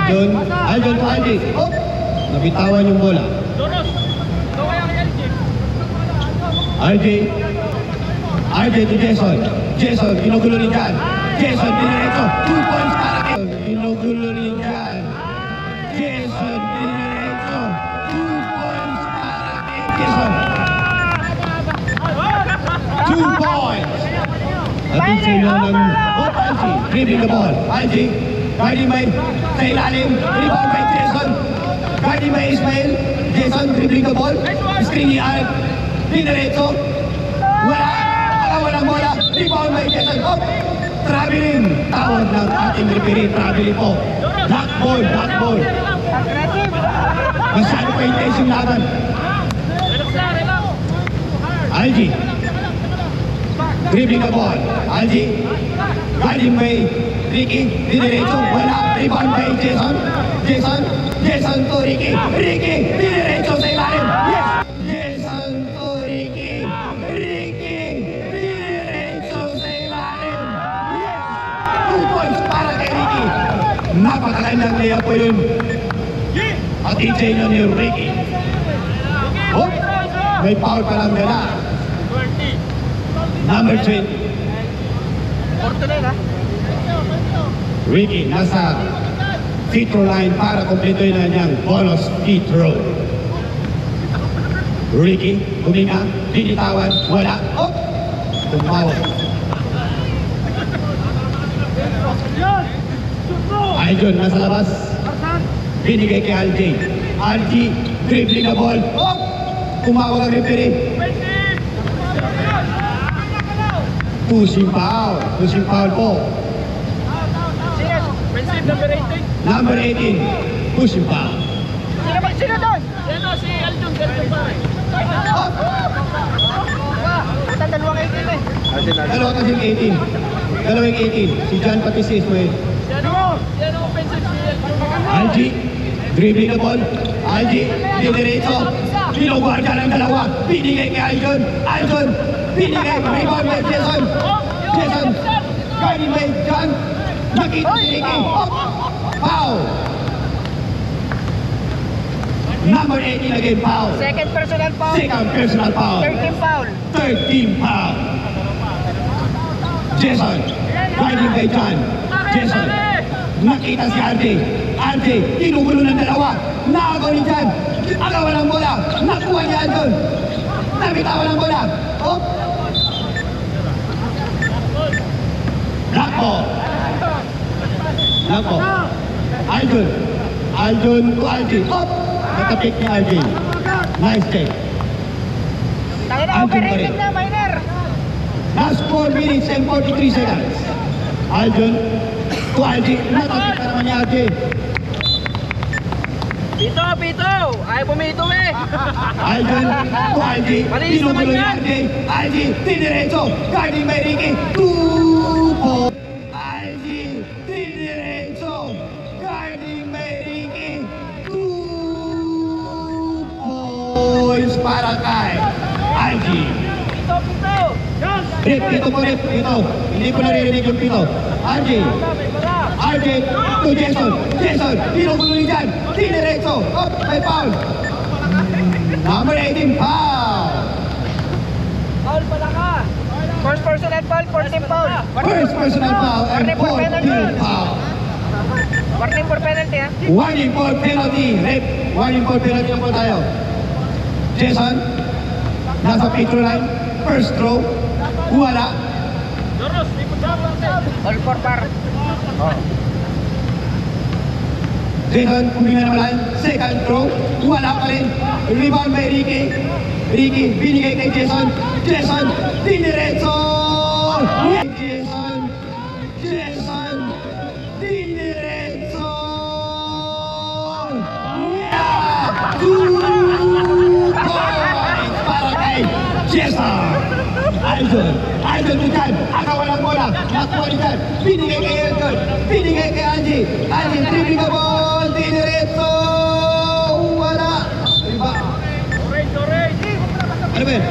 Aljon to Aldi. Oh! Nabitawan yung bola. RJ to Jason. Jason, ginugulo ni Jan. Jason, diniretso. 2 points para kay. Ginugulo ni Jan. Jason, diniretso. 2 points para kay Jason. 2 points. Atin sa inyo ng Alji. Dribbling the ball. Alji. Guarding by sa ilalim. Rebound by Jason. Guarding by Ismael. Jason, dribbling the ball. Screen ni Alec. Diniretso. Walang bola. Rebound by Jason. Oh! Traveling. Tawag ng ating referee. Traveling po. Black ball. Masyado pa intense yung laban. Alji. Dribbling the ball. Alji. Guarding by Ricky. Diniretso. Wala. Rebound by Jason. Jason to Ricky. Ricky. Diniretso sa ilalim. Yes! Jason to Ricky. Ricky. Diniretso sa ilalim. Yes! 2 points para kay Ricky. Napakagandang layup po yun. At EJ nyo ni Ricky. Oh! May foul pa lang gana. Number 20. Ricky nasa free throw line para kumpletuhin na niyang bonus free throw. Ricky, huminga, binitawan, wala. Oh! Tumawag. Aljon nasa labas. Binigay kay RJ. RJ, dribbling the ball. Oh! Tumawag ang referee. Pushing foul po. Number 18. Pushing foul. Sino doon? Si Aljon pare. Dalawang 18 eh. Dalawa kasing 18. Dalawang 18. Si John pati si Ismael. Yan ang offensive si Aljon. Alji, dribbling the ball. Alji, diniretso. Pinogwarda ng dalawa. Binigay kay Aljon. Aljon, binigay. Rebound by Jason. Jason, guarding by John. Nakita si Ricky. Foul. Number 18 again, foul. Second personal foul. 13 foul. 13 foul. Jason, guarding by John. Jason, nakita si RJ. RJ, tinugulo ng dalawa. Nakagaw ni John. Agawan ng bola. Nakuha niya Aljon. Nabitawan ng bola. Oh! Lakbo. Aljon to RJ. Oh! Nakapik ni RJ. Nice check. Overrated na, minor. Last 4 minutes and 43 seconds. Aljon to RJ. Nakapik pa naman ni RJ. Pito! Ayaw pumito eh! Aljon to RJ. Tinugulo ni RJ. RJ, diniretso. Guarding by Ricky. 2 points. RJ, diniretso. Guarding by Ricky. 2 points para kay RJ. Pito po. Hindi ko naririnig yung pito. RJ to Jason. Tinugulo ni Jan. Diniretso. Oh, may foul. Number 18, foul. Foul pala ka. First personal foul, 14 foul. First personal foul and 14 foul. Warning for penalty ha. Warning for penalty. Rep. Warning for penalty na po tayo. Jason, nasa picture line. First throw. Wala. All for par. Jason, huminga naman. Second throw. Wala pa rin. Rebound by Ricky. Ricky, binigay kay Jason. Jason, diniretso! Jason, diniretso! Yeah! 2 points para kay Jason! Aljon to Jan. Akaw walang bola. Nakuha ni Jan. Binigay kay Aljon. Binigay kay Angie. Angie, dribbling the ball. Diniretso! Wala! Iba. Ano ba yun?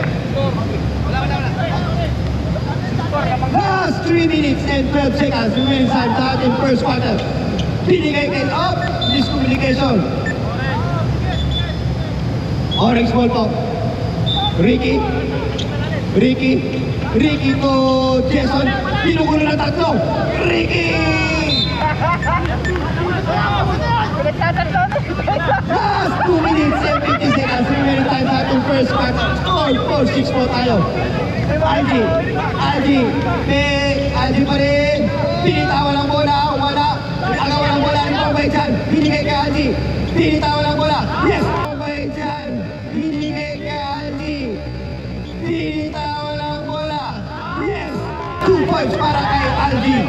Last 3 minutes and 12 seconds remains time sa ating first quarter. Binigay kay Up. miscommunication. Orange ball po. Ricky to Jason. Pinugulo ng tatlo. Ricky! Last 2 minutes and 50 seconds remaining time sa ating first quarter. Score 4-6 po tayo. Algie pa rin. Pinitawan ang bola. Wala. Agawan ang bola. Rebound by Jan. Binigay kay Algie. Pinitawan ang bola. Yes! By Jan. Binigay kay Algie. Pinitawan ang bola. Yes! 2 points para kay Algie.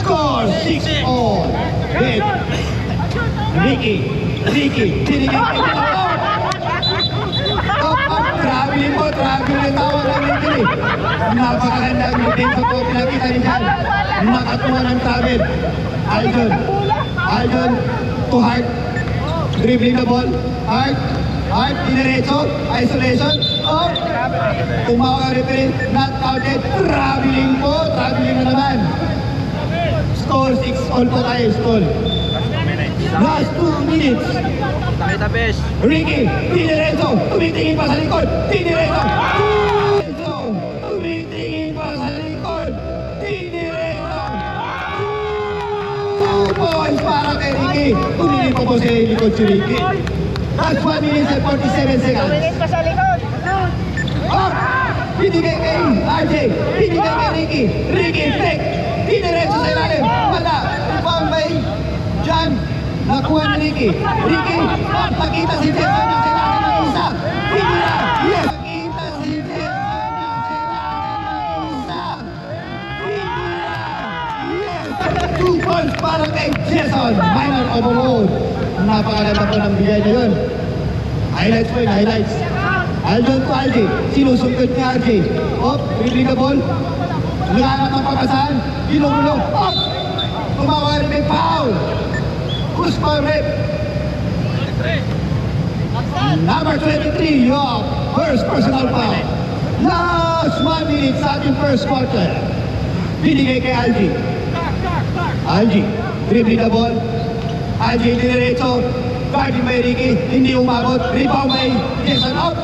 Score 6-all. Hit. Ricky. Binigay kay Jan. Traveling po, traveling tawag ng Ricky. Napakagandang depensa po pinakita ni Jan. Nakakuha ng travel. Aljon to Hart. Dribbling the ball. Hart, diniretso. Isolation. Tumawag ang referee. Not counted. Traveling po. Traveling na naman. Score 6-all po tayo. Score. Last 2 minutes. Tabi-tabis. Ricky, diniretso. Tumitingin pa sa likod. Diniretso. Tumitingin pa sa likod. Diniretso. 2 points para kay Ricky. Tumingin pa po sa likod si Ricky. Last 1 minute and 47 seconds. Tumingin pa sa likod. Binigay kay RJ. Binigay kay Ricky. Ricky, fake. Diniretso sa ilalim. Wala. Rebound by Jan. Nakuha ni Ricky. Pakita si Jason na sinabi ng isa. Hindi na. Yes. Pakita si Jason na sinabi ng isa. Hindi na. Yes. 2 points para kay Jason. Minor overload. Napakaganda po ng bigay niya yun. Highlights po yun, highlights. Aljon to RJ. Sinusungkot ni RJ. Dribbling the ball. Nagahanap ang pagkasahan. Ginugulong. Tumawa rin may foul. Who's my rep? Number 23, your first personal foul. Last 1 minute sa ating first quarter. Binigay kay Algie. Dribbling the ball. Algie diniretso. Guarding by Ricky. Hindi umabot. Rebound by Jason out.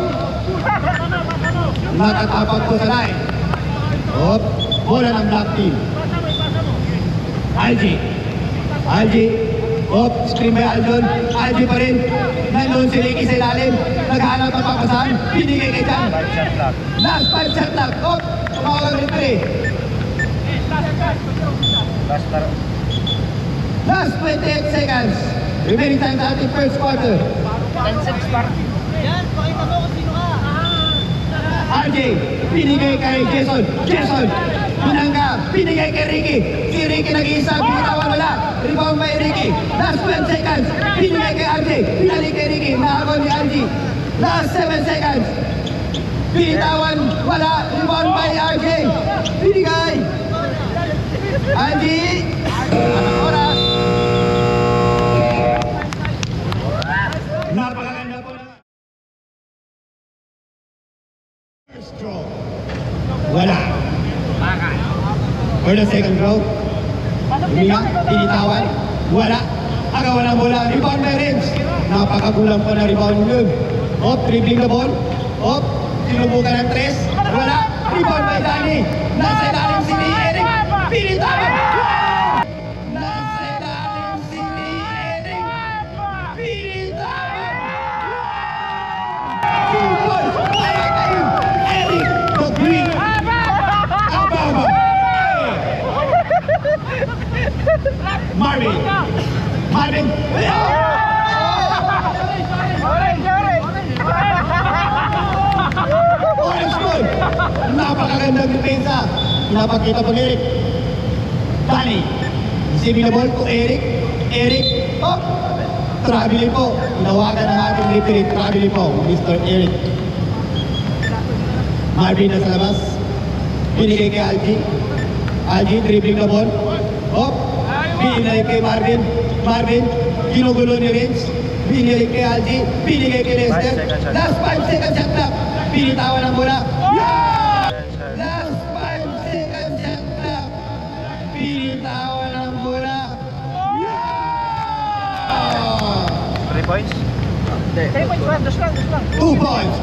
Nakatapak po sa line. Bola ng black team. Algie. Screen by Aljon. Algie pa rin. Nandun si Ricky sa ilalim. Naghahanap ang papasahan. Binigay kay Jan. Last 5 shot lang. Tumawag ang referee. Last 28 seconds. Remaining time sa ating first quarter. 10-6 par. Yan, pakita mo kung sino ka. RJ, binigay kay Jason. Pinangga, binigay kay Ricky. Si Ricky nag-iisa, binitawan wala. Rebound by Ricky. Last 12 seconds. Binigay kay RJ. Pinalik kay Ricky. Nahabol ni RJ. Last 7 seconds. Binitawan wala. Rebound by RJ. Binigay. RJ. Anong oras? Napakaganda po na. First draw. Wala. For the second draw. Huminga, tinitawan. Wala. Agawan ang bola. Rebound by Reds. Napakagulang po na rebound yun. Dribbling the ball. Sinubukan ng 3. Wala. Rebound by Danny. Nasa ilalim si Eric. Pinitawan. Nasa ilalim si Eric. Pinitawan. 2 points. Para kayo. Eric. The green. Ababa. Marvin. Orange ball. Napakagandang depensa. Napakita po ni Eric. Danny. Receiving the ball to Eric. Traveling po. Nawagan ng ating referee. Traveling po. Mr. Eric. Marvin nasa labas. Binigay kay Algie. Dribbling the ball. Binigay kay Marvin. Ginugulo ni Renz. Binigay kay Algie. Binigay kay Lester. Last 5 seconds shot clock. Pinitawan ang bola. Last 5 seconds shot clock. Pinitawan ang bola. points? 3 points ba? Dos lang. 2 points.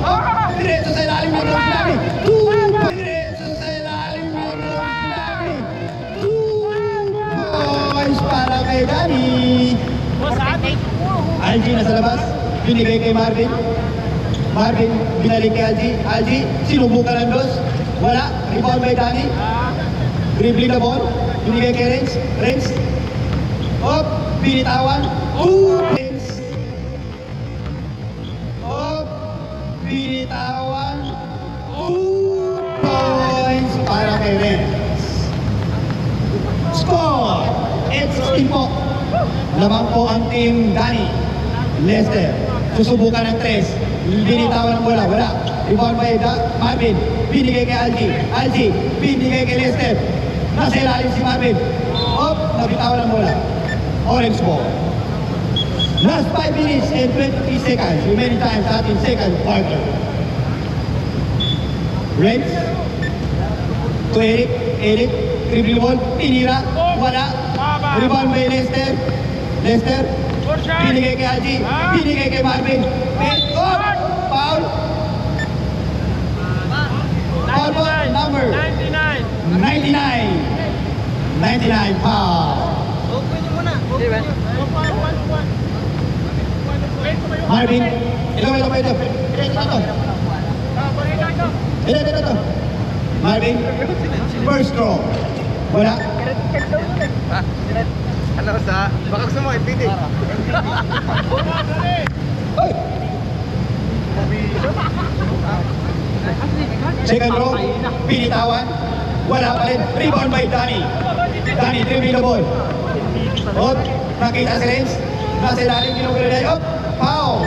Diretso sa ilalim ng Rose Lavi. 2 points. Diretso sa ilalim ng Rose Lavi. 2 points para kay Danny. Algie nasa labas. Binigay kay Marvin. Marvin binalik kay Algie. Algie sinubukan ng dos. Wala. Rebound by Danny. Dribbling the ball. Binigay kay Renz. Renz. Op. Binitawan. 2 points. Op. Binitawan. 2 points para kay Renz. Score! 8-16 po. Lamang po ang team Danny. Lester. Susubukan ng 3. Binitawan ng bola. Wala. Rebound by Marvin. Binigay kay Algie. Algie. Binigay kay Lester. Nasa ilalim si Marvin. Op. Nabitawan ng bola. Orange ball. Last 5 minutes and 23 seconds. Remaining time sa ating second quarter. Renz. To Eric. Eric. Dribbling ball. Tinira. Wala. Rebound by Lester. Lester. Binigay kay Algie. Binigay kay Marvin. Oh! Foul. Foul po. Number 99 foul. Marvin. Ito. Ito. Marvin. First throw. Wala. Ano sa? Baka gusto mo, ipitin. Oy! Second row, pinitawan. Wala pa rin. Rebound by Danny. Danny dribbling the ball. Op, nakita si Renz. Nasa ilalim, ginugulay na. Op, foul.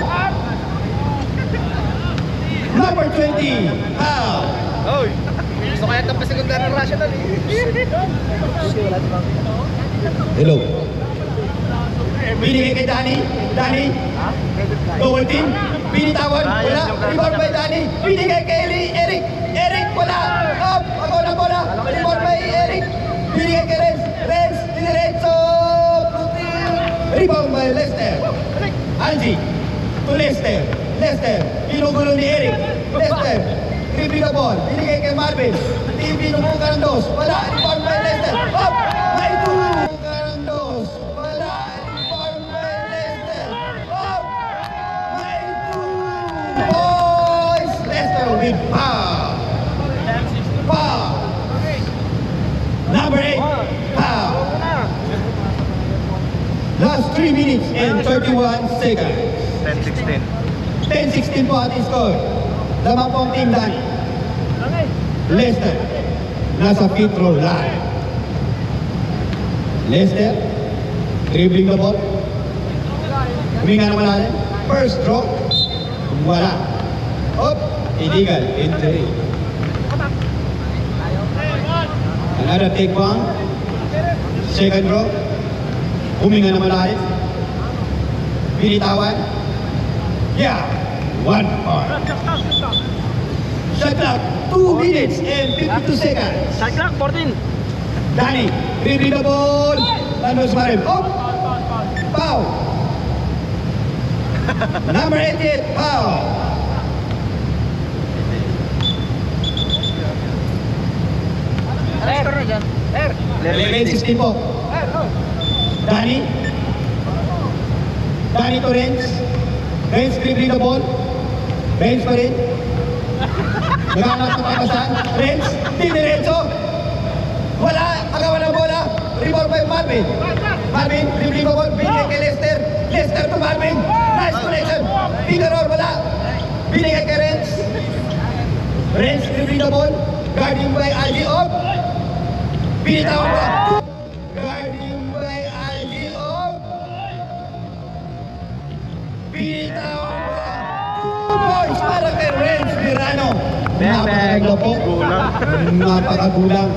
Number 20, foul. Oy! Gusto kaya tapos secondary ng Russia doon Hello. Binigay kay Danny. Danny. Double team. Binitawan. Wala. Rebound by Danny. Binigay kay Eric. Eric. Wala. Up. Ako na bola. Rebound by Eric. Binigay kay Renz. Renz. Diretso. Rebound by Lester. Algie. To Lester. Lester. Pinugulo ni Eric. Lester. Dribbling the ball. Binigay kay Marvin. Pinubukan ng dos. Wala. Rebound by Lester. Up. May 2. Boys, Lester with foul. Foul. Number 8, foul. Last 3 minutes and 31 seconds. 10-16. 10-16 po ating score. Lamang po ang team Danny. Lester, nasa free throw line. Lester, dribbling the ball. Huminga naman natin. First draw. Wala. Op, illegal entry. Another take one. Second draw. Huminga naman natin. Binitawan. Yeah. 1 point. Shot clock. 2 minutes and 52 seconds. Shot clock, 14. Danny, dribbling the ball. Manos Marvin. Op. Foul. Number 88, foul. Score na dyan. 11-16 po. Danny. Danny to Renz. Renz dribbling the ball. Renz pa rin. Naghanap ng papasan. Renz, diniretso. Wala, agawan ng bola. Rebound by Marvin. Marvin, dribbling the ball. Binigay kay Lester. Lester to Marvin. Nice connection. Finger roll, wala. Binigay kay Renz. Renz dribbling the ball. Guarding by Algie Op. Binitawan mo. Guarding by Algie Op. Binitawan mo. 2 points para kay Renz Mirano. Napakaganda po. Napakagulang.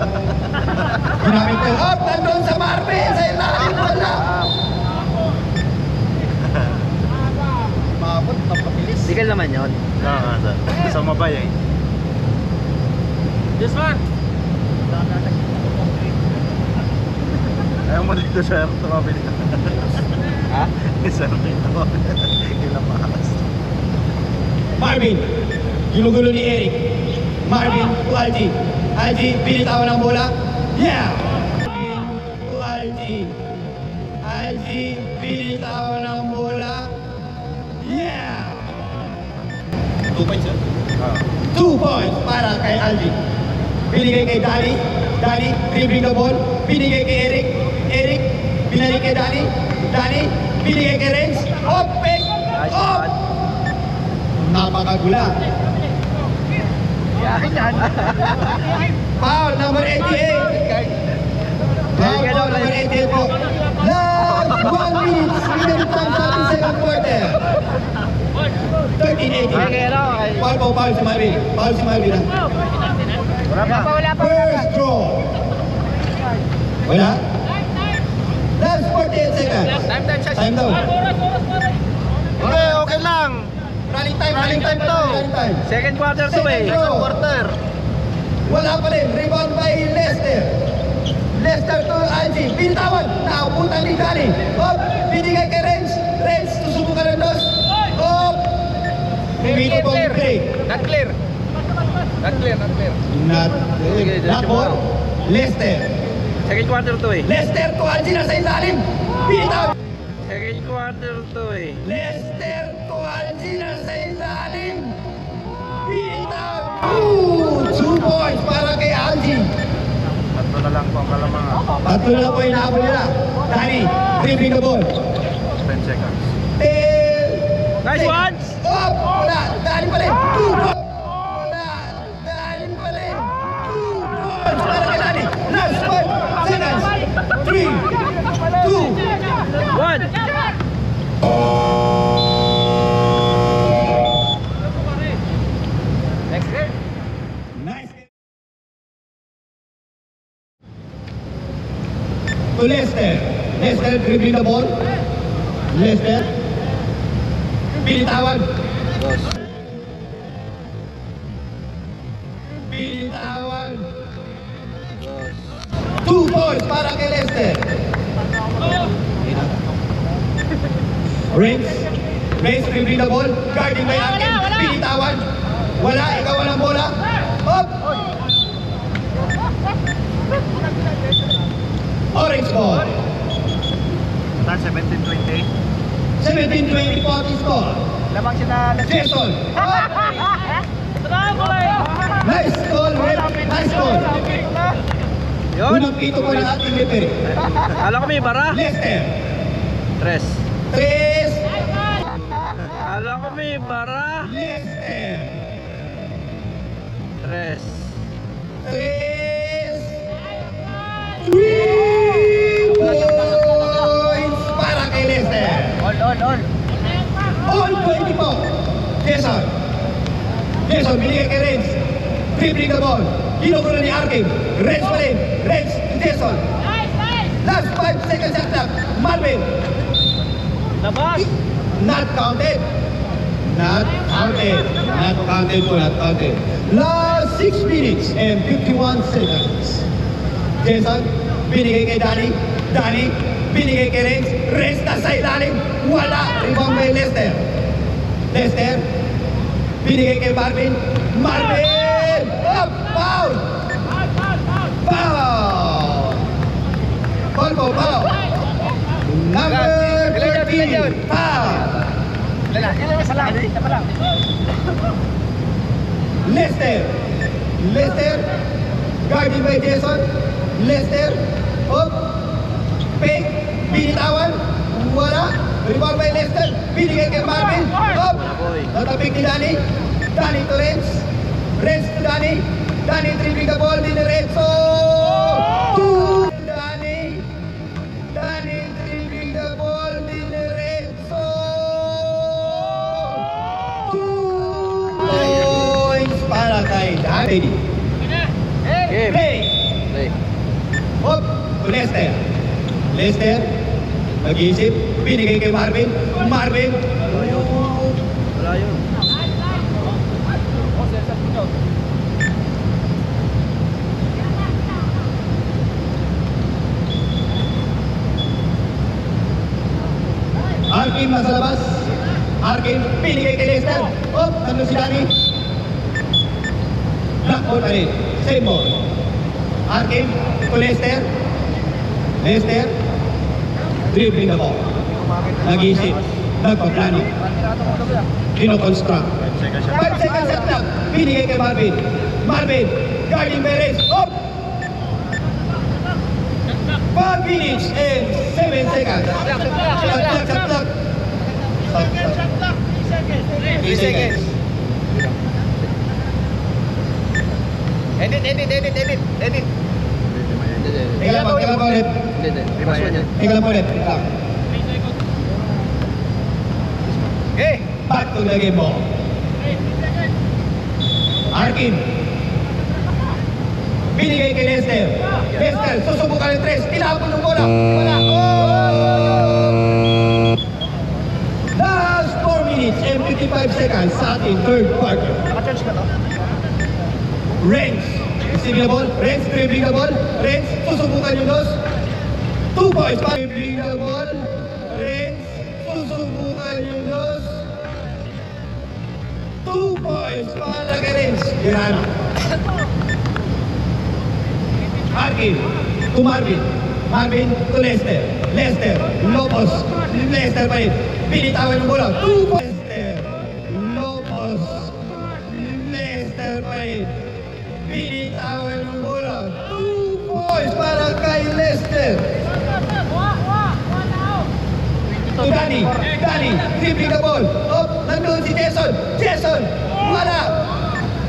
Ginamit ko. Op, nandun sa Marvin. Sa ilalim wala. Sigal naman yun. Sa mabay eh. This one. Ayaw mo dito sir, tumabili. Ha? Isa rin ito. Ilang makas. Marvin, ginugulo ni Eric. Marvin to Algie. Algie, pinitawan ng bola. Yeah! Marvin to Algie. Algie, pinitawan ng bola. Yeah! 2 points, sir? 2 points para kay Algie. Binigay kay Danny. Danny, dribbling the ball. Binigay kay Eric. Eric, binalik kay Danny. Danny, binigay kay Renz. Up, pick! Up! Napakagula. Foul number 88. Foul number 88 po. Last 1 minute. Remaining time sa ating second quarter. 13-18. Foul si Marvin. Foul si Marvin. Wala pa. First draw. Wala? Last 48 seconds. Time down. Okay lang. Running time to. Running time. Second quarter to eh. Second Quarter. Wala pa rin. Rebound by Lester. Lester to Algie. Pintawan. Nakapunta ni Danny. Up. Binigay kay Renz. Renz. Susubukan ng dos. Up. Bumito po ang break. Not clear. Not for Lester. Second quarter to eh. Lester to Algie nasa ilalim. Pintawan. Second quarter to eh. Lester to Algie nasa ilalim. Pintawan. 2 points para kay Algie. Tatlo na lang po ang kalamangan. Tatlo na po yung nahabol nila. Danny, dribbling the ball. 10 seconds. Nice one! Up! Wala! Danny pa rin! 2 points! Wala! Danny pa rin! 2 points! Para kay Danny! Last 5 seconds! 3, 2, Next game. nice! To Lester. Lester dribbling the ball. Lester. Pinitawan. Pinitawan. 2 points para kay Lester. Renz dribbling the ball. Guarding by Angel. Pinitawan. Wala, ikaw walang bola. Up! Orange ball. Total 17-20. 17-20 po ang score. Lamang sila. Jason. Nice goal, Red. Nice goal. Yun. Unang pito po ng ating referee. Alam ko may bara. Lester. Tres. 3. Alam ko may bara. Lester. Tres. 3 points para kay Lester. All. All 20 po. Jason. Jason, binigay kay Renz. Dribbling the ball. Ginugulo ni Arkin. Renz pa rin. Renz to Jason. Last 5 seconds shot clock. Marvin. Labas. Not counted. Not counted. Not counted po. Not counted. Last 6 minutes and 51 seconds. Jason, binigay kay Danny. Danny, binigay kay Renz. Renz nasa ilalim. Wala. Rebound by Lester. Lester, binigay kay Marvin. Marvin! Up! Foul! Foul! Foul po, foul! Number 13, foul! Lester! Lester, guarded by Jason. Lester, up! Pick, binitawan, wala. Rebound by Lester, binigay kay Marvin. Up! Natapik ni Danny. Danny to Renz. Renz to Danny. Danny dribbling the ball, Diniretso! To Danny. Danny dribbling the ball, Diniretso! 2 points para kay Danny. Game. Play! Play. Up to Lester. Lester, nag-iisip, binigay kay Marvin. Marvin, Wala yun. ang Arkin nasa labas. Arkin, binigay kay Lester. Oh, nandun si Danny. Black ball pa rin. Same ball. Arkin to Lester. Lester. Dribbling the ball. Nag-iisip. Nagpaplano. Dino-construct. 5 seconds shot clock. Binigay kay Marvin. Marvin, guarding Perez. Up! 5 minutes and 7 seconds. Shot clock. 3 seconds. Edit. Tingnan po ulit. Tingnan po ulit. Okay. Back to the game ball. Arkin. Binigay kay Lester. Lester, susubukan ng 3. Tinapon ng bola. Wala. Last 4 minutes and 55 seconds sa ating third quarter. Naka-charge ka to? Renz. Receiving the ball. Renz dribbling the ball. Renz, susubukan yung dos. 2 points. Dribbling the ball. Renz, susubukan yung dos. 2 points para kay Renz. Girana. Arkin to Marvin. Marvin to Lester. Lester. Lopez. Lester pa rin. Pinitawan yung bola. 2 points. Lester. Lopez. Lester pa rin. Pinitawan yung bola. 2 points para kay Lester. To Danny. Danny. Dribbling the ball. Up. Nandun si Jason. Jason. Wala.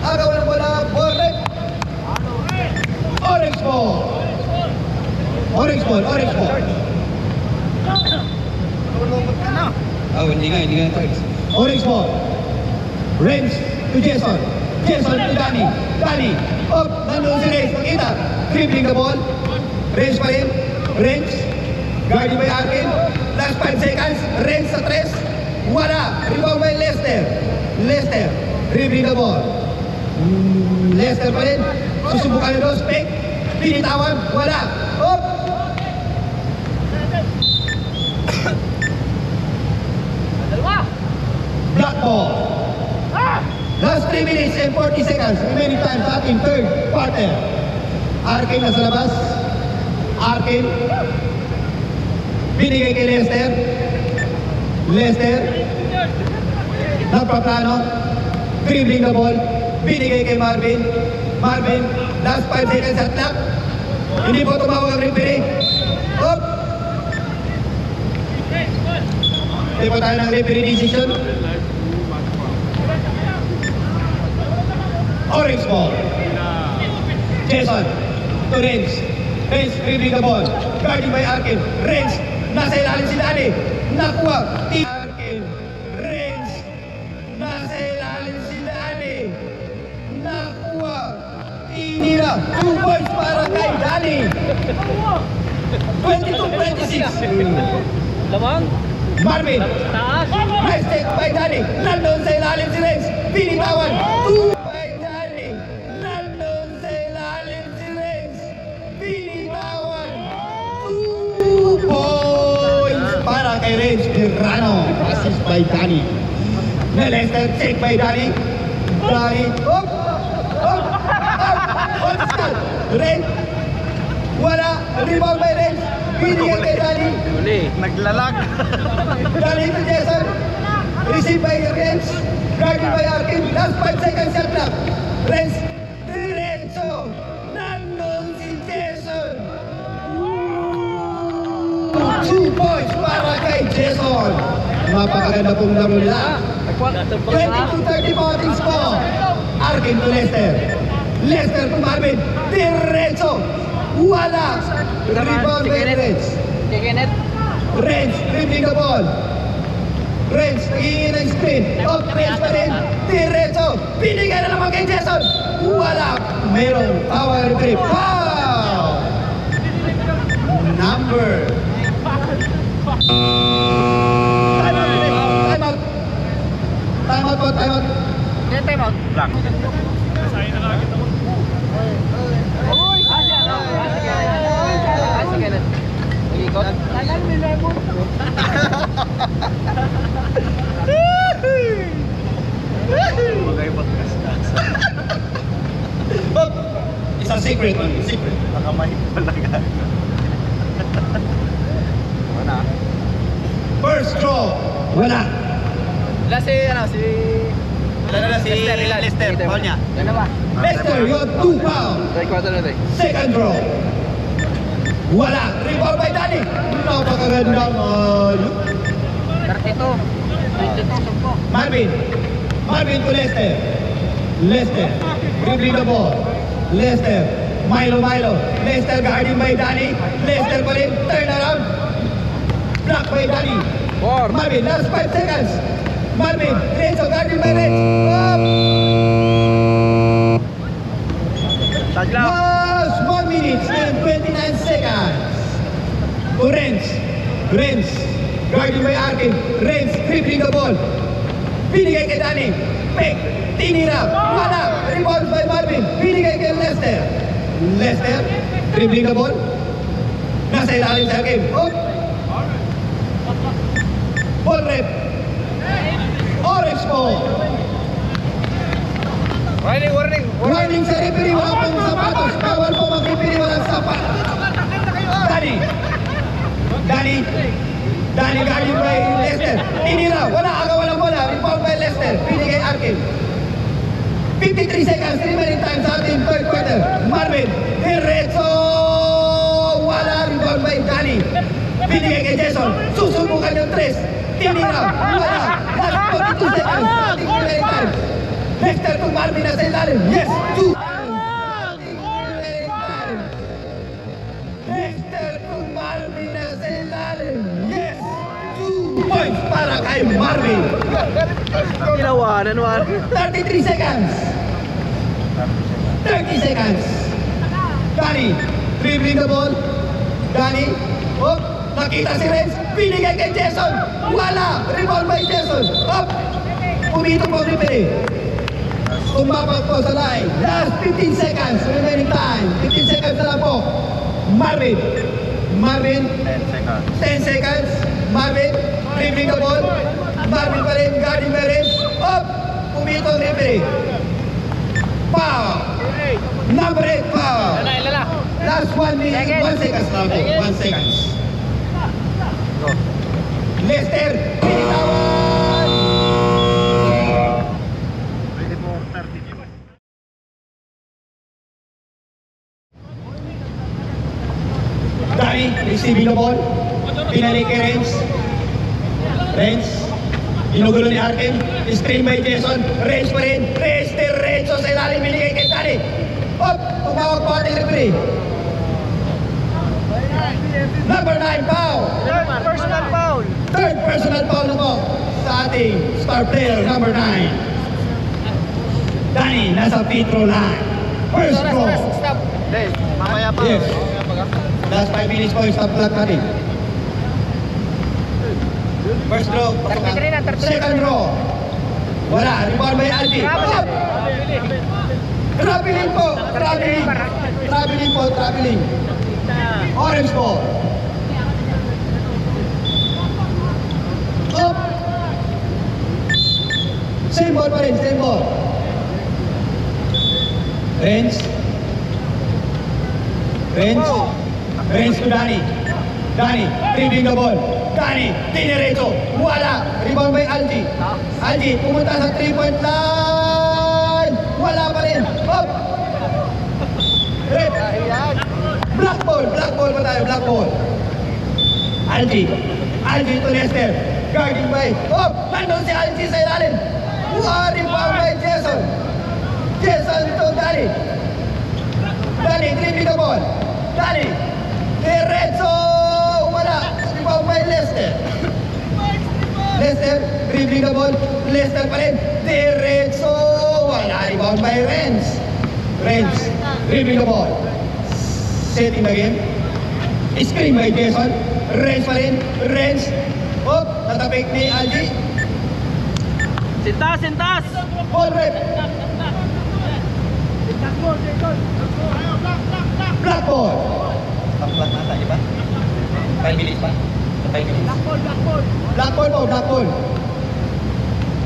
Agaw ng bola. Ball red. Orange ball. Orange ball. Oh, hindi nga charge. Orange ball. Renz to Jason. Jason to Danny. Danny. Up. Nandun si Renz. Makita. Dribbling the ball. Renz pa rin. Renz. Guarded by Arkin. Last 5 seconds. Renz sa 3. Wala. Rebound by Lester. Lester. Dribbling the ball. Lester pa rin. Susubukan ng dos. Pick. Pinitawan. Wala. Up. Black ball. Last 3 minutes and 40 seconds. Remaining time sa ating third quarter. Arkin nasa labas. Arkin. Binigay kay Lester. Lester. Nagpaplano. Dribbling the ball. Binigay kay Marvin. Marvin. Last 5 seconds at clock. Hindi po tumawag ang referee. Up. Hindi po tayo ng referee decision. Orange ball. Jason to Renz. Renz dribbling the ball. Guarded by Arkin. Renz. Nasa ilalim si Danny. Nakuha. Arkin. Renz. Nasa ilalim si Danny. Nakuha. Tinira. 2 points para kay Danny. 22-26. Lamang. Marvin. Taas. Nice take by Danny. Nandun sa ilalim si Renz. Pinitawan. 2 by Danny. Nandun sa ilalim si Renz. Pinitawan. 2 points para kay Renz Tirano. Assist by Danny. Lester check by Danny. Danny. Up. Renz. Wala. Rebound by Renz. Binigay kay Danny. Naglalag. Danny to Jason. Received by Renz. Guarded by Arkin. Last 5 seconds shot clock. Renz. Diretso. Nandun si Jason. 2 points para kay Jason. Napakaganda pong laro nila. 22-30 botting score. Arkin to Lester. Lester to Marvin. Diretso. Wala. Rebound by Renz. Kikinet. Renz dribbling the ball. Renz nagingin ng screen. Up Renz pa rin. Diretso. Binigay na naman kay Jason. Wala. Merong power grip. Foul. Number. Time out. Time out po. Time out. Time out. Black. Sige na. Ikot. Secret only, secret. Nakamahit talaga. Wala. First draw, wala. Wala si Lester, foul niya. Yan na ba? Lester, you have 2 foul. Try ko na tayo. Second draw. Wala. Rebound by Danny. Napakagandang 32. 22, sumpo. Marvin. Marvin to Lester. Lester. Dribbling the ball. Lester. Milo. Lester guarding by Danny. Lester pa rin. Turn around. Block by Danny. Marvin, last 5 seconds. Marvin. Renzo guarding by Renzo. Taglaw. Last 1 minute and 29 seconds. To Renz. Renz. Guarding by Arkin. Renz dribbling the ball. Binigay kay Danny. Pick. Tinira. Wala. Rebound by Marvin. Binigay kay Lester. Lester. Dribbling the ball. Nasa ilalim sa game. Oh. Ball rep. Orange ball. Warning. Warning sa referee. Wala pong sapatos. Bawal po mag-referee. Walang sapat. Danny guarding by Lester. Tinira. Wala. Walang bola. Rebound by Lester. Binigay Arkin. 53 seconds remaining time sa ating third quarter. Marvin. Diretso. Wala. Rebound by Danny. Binigay kay Jason. Susubukan yung 3. Tinira. Wala. Last 42 seconds sa ating remaining time. Lester to Marvin na sa ilalim. Yes. 2. Lester to Marvin na sa ilalim. Yes. 2 points para kay Marvin. Ginawanan, 33 seconds. 30 seconds. Danny, dribbling the ball. Danny, oh, nakita si Renz. Binigay kay Jason. Wala. Rebound by Jason. Up. Umito po referee. Tumapak po sa line. Last 15 seconds remaining time. 15 seconds na lang po. Marvin. 10 seconds. Marvin, dribbling the ball. Marvin pa rin, guarding by Renz. Up. Umito ang referee. Foul. Number 8 foul. Lala. Last 1 minute, 1 seconds lang po. 1 seconds. Lester, binitawan. Pwede mo 30. Danny, receiving the ball. Pinalik kay Renz. Ginugulo ni Arkin. Screen by Jason. Renz pa rin. Renz diretso sa ilalim. Binigay kay Danny. Up! Tumawag po ating referee. Number 9 foul. Personal foul. Third personal foul na po sa ating star player number 9. Danny, nasa free throw line. First throw. Stop. Dave, mamaya pa. Yes. Last 5 minutes po yung stop clock natin. First throw. 33 na, 33. Second throw. Wala. Rebound by Aldi. Up! Traveling po. Traveling. Orange ball. Up! Same ball pa rin. Renz to Danny. Danny, dribbling the ball. Danny, diniretso. Wala. Rebound by Aldi. Aldi, pumunta sa 3-point line. Wala pa rin. Up! Red. Black ball pa tayo. Black ball. Aldi to Lester. Guarding by. Up! Nandun si Aldi sa ilalim. Rebound by Jason. Jason to Danny. Danny, dribbling the ball. Danny, diretso. Wala. Rebound by Lester. Lester, dribbling the ball. Lester pa rin. Diretso. Wala. Rebound by Renz. Dribbling the ball. Setting the game. Screen by Jason. Renz pa rin. Oh, natapik ni Aldi. Sintas. Ball rep. Black ball. Black nata, di ba? 5 minutes pa? 5 minutes. Black ball.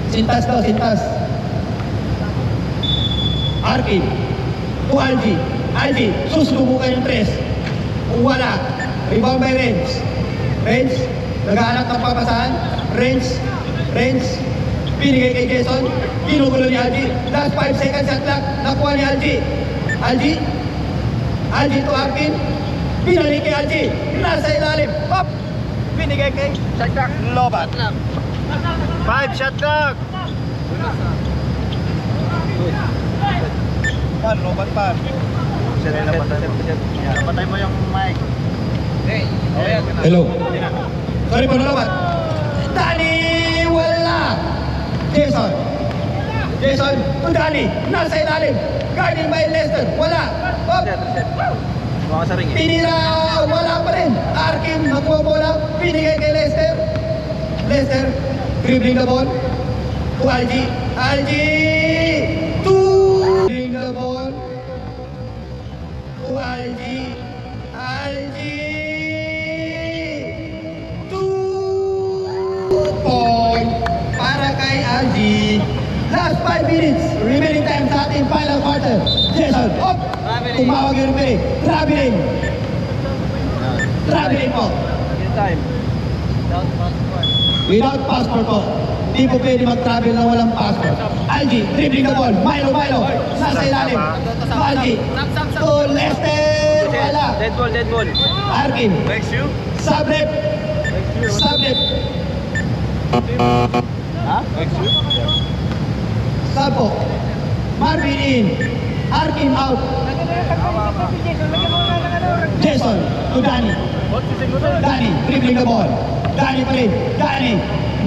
Sintas. Arkin. To Aldi. Algie, susubukan yung tres. Wala. Rebound by Renz. Renz, naghahanap ng papasahan. Renz, binigay kay Jason. Ginugulo ni Algie. Last 5 seconds at clock. Nakuha ni Algie. Algie to Arkin. Binalik kay Algie. Nasa ilalim. Pop! Binigay kay Shot clock. Lobat. 5 shot clock. Pan, Lobat pan. Patay mo yung mic. Hello. Sorry po, Lobat. Dani, wala. Jason, to Dani. Nasa ilalim. Guarding by Lester. Wala. Pop! Mga sa ring eh. Tinira, wala pa rin. Arkin, nakuha bola, binigay kay Lester. Lester, dribbling the ball. To Algie. Dribbling the ball. To Algie. 2 point para kay Algie. Last 5 minutes. Remaining time sa ating final quarter. Jason, up! Tumawag yung referee. Traveling po. Time. Without passport po. Di po pwede mag-travel na walang passport. Algie, dribbling the ball. Milo. Nasa ilalim. Algie. To Lester. Wala. Dead ball. Arkin. Sablep. Ha? Sabo. Marvin in. Arkin out. Jason to Danny. Danny, dribbling the ball. Danny pa rin. Danny.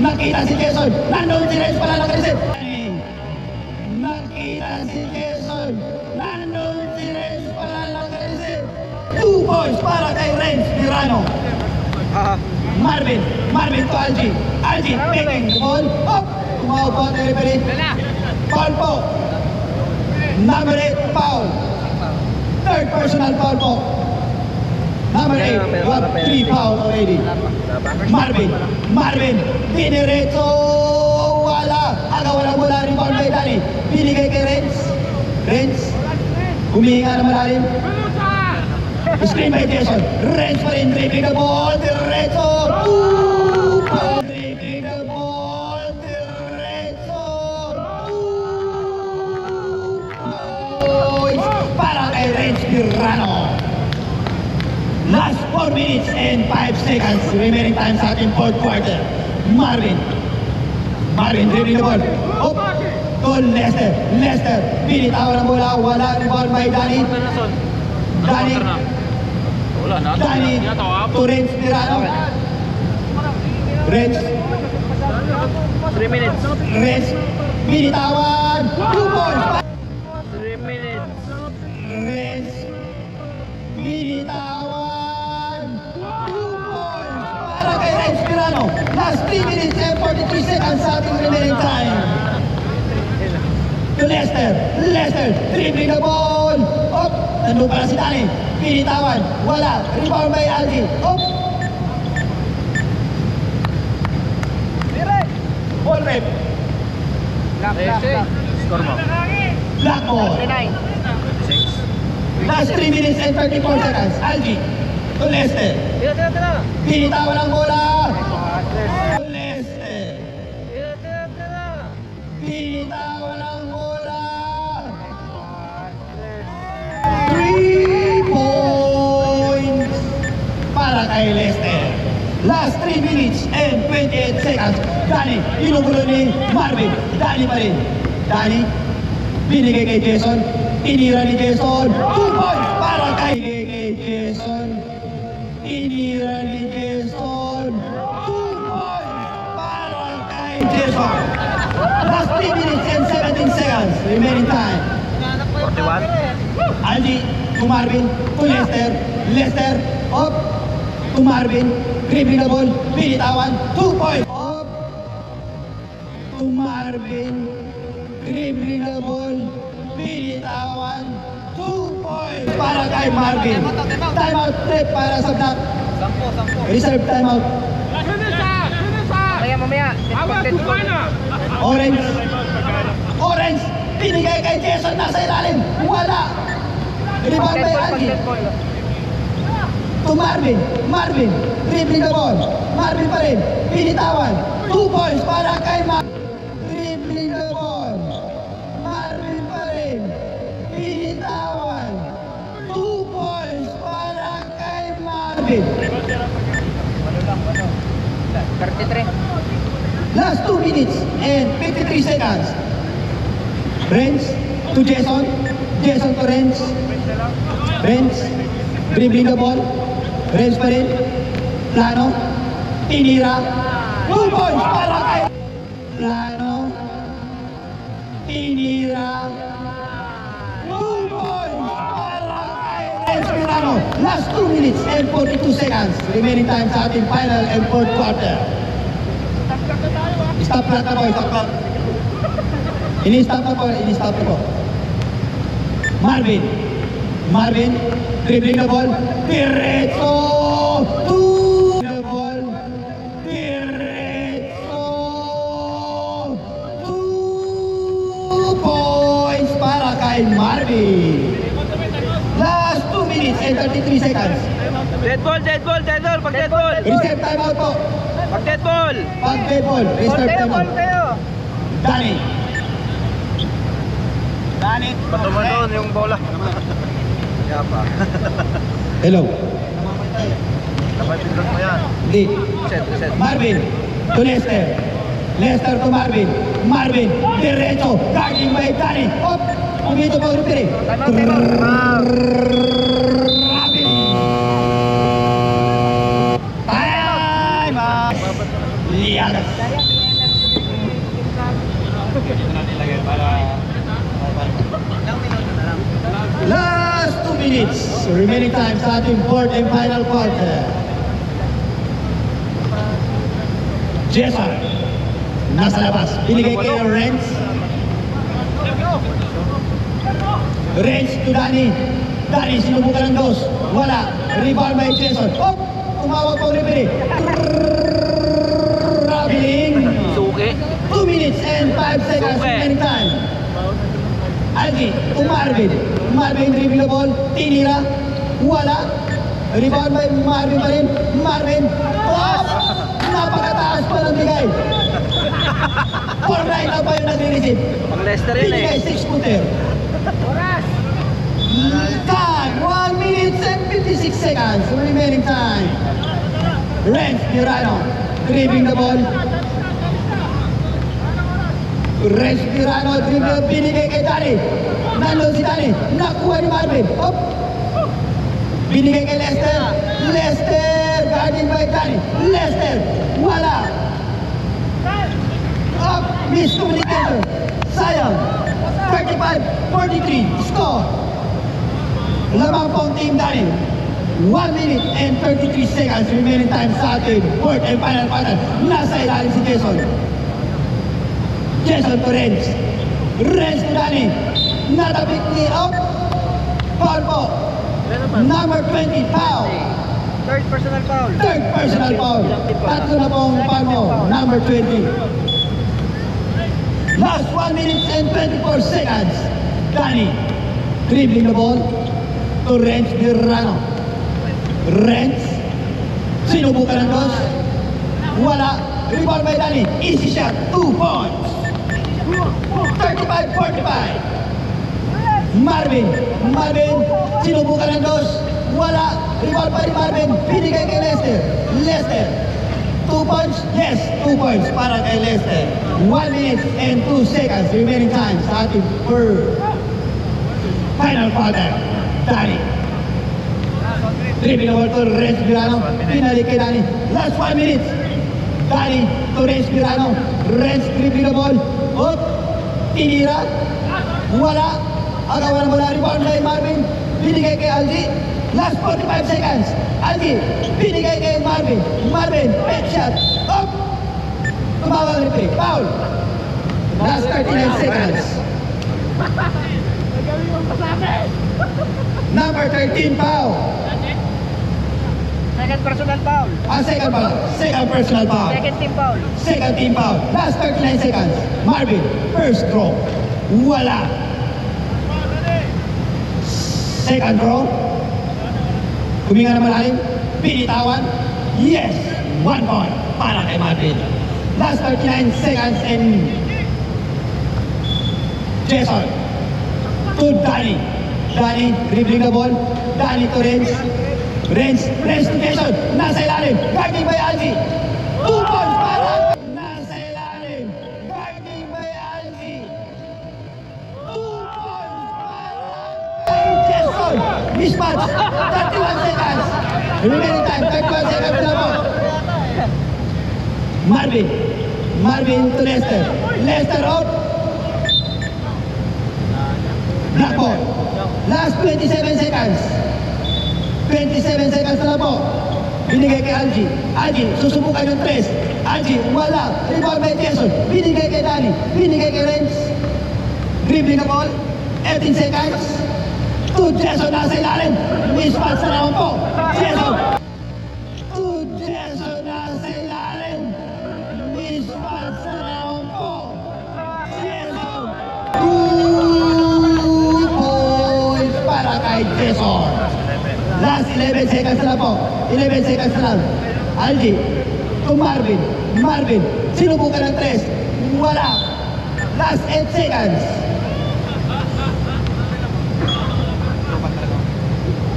Nakita si Jason. Nandun si Renz pala nakarisip. Nakita si Jason. Nandun si Renz pala nakarisip. 2 points para kay Renz Tirano. Marvin to Algie. Algie taking the ball. Up. Tumawag po ang referee. Foul po. Number 8, foul. Third personal foul po. Number 8, you have 3 foul already. Marvin, diniretso, wala. Wala, rebound by Danny. Binigay kay Renz, humihinga na malalim. Screen by Jason. Renz pa rin, dribbling the ball, diretso. 2 point. Dribbling the ball, diretso. 2 points para kay Renz Tirano. Last 4 minutes and 5 seconds remaining time sa ating fourth quarter. Marvin dribbling the ball. Up to Lester. Binitawan ang bola. Wala rebound by Danny. Danny to Renz Tirano. Renz 3 minutes. Binitawan. 2 points. 3 minutes. Renz binitawan. 2 points para kay Renz Tirano. Last 3 minutes and 43 seconds sa ating remaining time. To Lester, dribbling the ball. Up, nandun pala si Danny. Binitawan, wala. Rebound by Algie. Up. Ball rep. Lock. Score mo. Black ball. 39. Last 3 minutes and 34 seconds. Algie to Lester. Tira. Binitawan ang bola. Lester. Binitawan ang bola. 3 points para kay Lester. Last 3 minutes and 28 seconds. Danny, inugulo ni Marvin. Danny pa rin. Danny, binigay kay Jason. Inira ni Jason. 2 points para kay Jason. Inira ni Jason. 2 points para kay Jason. Last 3 minutes and 17 seconds. Remaining time. 41. Algie to Marvin to Lester. Up to Marvin. Dribbling the ball. Binitawan. 2 points. Up to Marvin. Dribbling the ball. Binitawan. 2 points para kay Marvin. Timeout break para sa Black. Reserve timeout. Mamaya. Orange. Binigay kay Jason. Nasa ilalim. Wala. Rebound by Pag Algie. 10 ball. To Marvin. Marvin. Dribbling the ball. Marvin pa rin. Pinitawan. 2 points para kay Dribbling the ball. Marvin pa rin. Pinitawan. 2 points para kay Marvin. 33. Last 2 minutes and 53 seconds. Renz to Jason. Jason to Renz. Renz. Dribbling the ball. Renz pa rin. Plano. Tinira. 2 points para kay Plano. Tinira. 2 points para kay Renz Plano. Last 2 minutes and 42 seconds. Remaining time sa ating final and fourth quarter. Stop clock na po, stop clock. Ini-stop na po, ini-stop na po. Marvin. Marvin, dribbling the ball. Diretso! To the ball. Diretso! 2 points para kay Marvin. Last 2 minutes and 33 seconds. Dead ball, dead ball, dead ball. Pag dead ball. Reserve timeout po. Pag dead ball. Pag dead ball, Ball reserve kayo, ball timeout. kayo. Danny. Danny. Bato mo doon yung bola. Kaya pa. Hello. Dapat pindot mo yan. Hindi. Reset, reset. Marvin to Lester. Lester to Marvin. Marvin, diretso. Guarding by Danny. Hop! Pumito pa ulit rin. Time out, time out. Marvin. Time out. Liagas. Last 2 minutes. Remaining time sa ating fourth and final quarter. Jason. Nasa labas. Binigay kay Renz. Renz to Danny. Danny, sinubukan ng dos. Wala. Rebound by Jason. Oh! Tumawag pa ulit rin. Traveling. Suki. 2 minutes and 5 seconds Okay. remaining time. Algie to Marvin. Marvin dribble the ball. Tinira. Wala. Rebound by Marvin pa rin. Marvin. Top! Napakataas pa ng bigay. 4-9 na pa yung nag-receive. Pang Lester yun eh. Binigay 6-footer. Time! 1 minute and 56 seconds. Remaining time. Renz Tirano. Dribbling the ball. Renz Tirano. Dribbling. Binigay kay Danny. Nandun si Danny. Nakuha ni Marvin. Hop! Binigay kay Lester. Lester. Guarding by Danny. Lester. Wala. Up. Miscommunication. Sayang. 35-43. Score. Lamang pong team Danny. 1 minute and 33 seconds remaining time sa ating fourth and final quarter. Nasa ilalim si Jason. Jason to Renz. Renz to Danny. Natapik ni Up. Foul po. Number 20, foul. Third personal foul. Third personal foul. Tatlo na pong foul mo. Number 20. Last 1 minute and 24 seconds. Danny. Dribbling the ball to Renz Tirano. Renz. Sinubukan ng dos. Wala. Rebound by Danny. Easy shot. 2 points. 35-45. Marvin. Marvin. Sinubukan ng dos. Wala. Rebound pa rin Marvin. Binigay kay Lester. Lester. 2 points? Yes, 2 points para kay Lester. 1 minute and 2 seconds remaining time sa ating final quarter. Danny. Dribbling the ball to Renz Tirano. Pinalik kay Danny. Last 1 minute. Danny to Renz Tirano. Renz dribbling the ball. Hop. Tinira. Wala. Agawan mo na rebound kay Marvin. Binigay kay Algie. Last 45 seconds. Algie. Binigay kay Marvin. Marvin. Back shot. Up. Tumawag ng pick. Foul. Last 39 seconds. Number 13 foul. Second personal foul. Second foul. Second personal foul. Second team foul. Second team foul. Last 39 seconds. Marvin. First draw. Wala. Second throw. Huminga na malalim. Binitawan. Yes! 1 point para kay Marvin. Last 39 seconds and Jason to Danny. Danny dribbling the ball. Danny to Renz. Renz to Jason. Nasa ilalim. Guarding by Algie. 2 points para nasa ilalim. Guarding by Algie. 2 points para Jason. Mismatch. 31 seconds. Remaining time. 31 seconds na po. Marvin to Lester. Lester out. Black ball. Last 27 seconds. 27 seconds na po. Binigay kay Algie. Algie, susubukan yung 3. Algie, wala. Rebound by Jason. Binigay kay Danny. Binigay kay Renz. Dribbling the ball. 18 seconds. To Jason nasa ilalim. Mismatch na naman po. Jason. To Jason nasa ilalim. Mismatch na naman po. Jason. 2 points para kay Jason. Last 11 seconds na po. 11 seconds na lang. Algie to Marvin. Marvin, sinubukan ng 3. Wala. Last 8 seconds.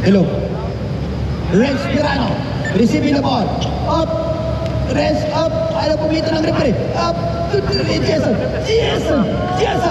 Hello. Renz Pirano. Receiving the ball. Up. Renz up. Ayaw pumito ng referee. Up. To Jason. Jason.